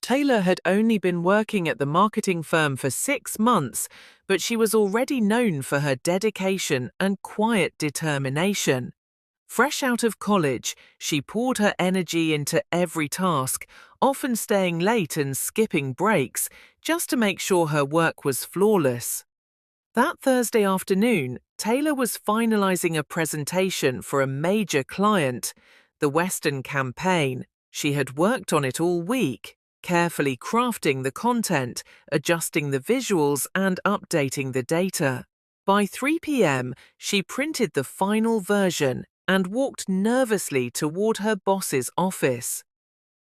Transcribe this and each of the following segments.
Taylor had only been working at the marketing firm for 6 months, but she was already known for her dedication and quiet determination. Fresh out of college, she poured her energy into every task, often staying late and skipping breaks, just to make sure her work was flawless. That Thursday afternoon, Taylor was finalizing a presentation for a major client, the Western campaign. She had worked on it all week, carefully crafting the content, adjusting the visuals, and updating the data. By 3 p.m., she printed the final version and walked nervously toward her boss's office.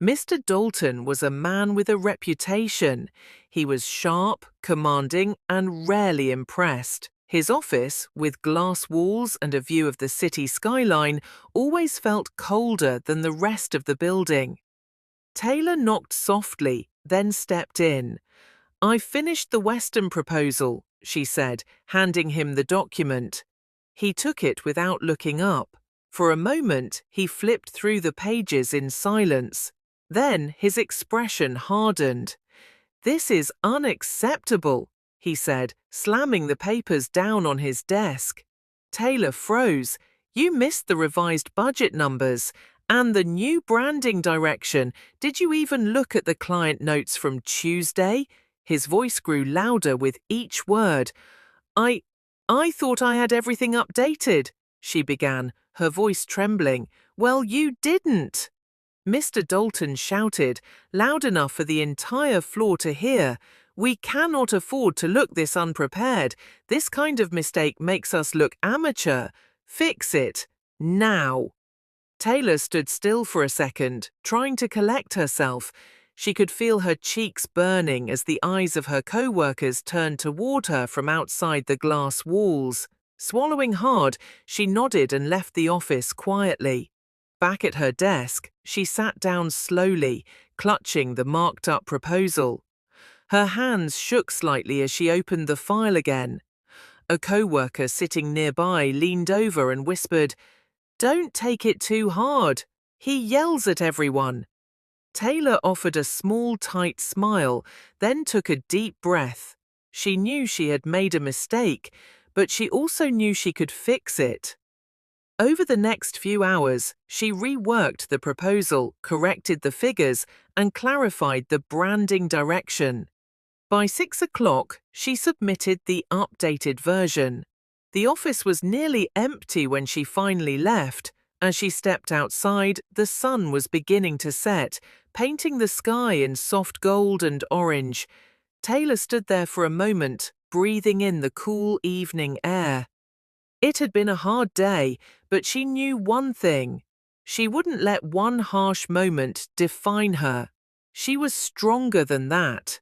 Mr. Dalton was a man with a reputation. He was sharp, commanding, and rarely impressed. His office, with glass walls and a view of the city skyline, always felt colder than the rest of the building. Taylor knocked softly, then stepped in. "I've finished the Western proposal," she said, handing him the document. He took it without looking up. For a moment, he flipped through the pages in silence. Then his expression hardened. "This is unacceptable," he said, slamming the papers down on his desk. Taylor froze. "You missed the revised budget numbers and the new branding direction. Did you even look at the client notes from Tuesday?" His voice grew louder with each word. I thought I had everything updated," she began, her voice trembling. "Well, you didn't." Mr. Dalton shouted, loud enough for the entire floor to hear. "We cannot afford to look this unprepared. This kind of mistake makes us look amateur. Fix it. Now." Taylor stood still for a second, trying to collect herself. She could feel her cheeks burning as the eyes of her co-workers turned toward her from outside the glass walls. Swallowing hard, she nodded and left the office quietly. Back at her desk, she sat down slowly, clutching the marked-up proposal. Her hands shook slightly as she opened the file again. A co-worker sitting nearby leaned over and whispered, "Don't take it too hard. He yells at everyone." Taylor offered a small, tight smile, then took a deep breath. She knew she had made a mistake, but she also knew she could fix it. Over the next few hours, she reworked the proposal, corrected the figures, and clarified the branding direction. By 6 o'clock, she submitted the updated version. The office was nearly empty when she finally left. As she stepped outside, the sun was beginning to set, painting the sky in soft gold and orange. Taylor stood there for a moment, breathing in the cool evening air. It had been a hard day, but she knew one thing. She wouldn't let one harsh moment define her. She was stronger than that.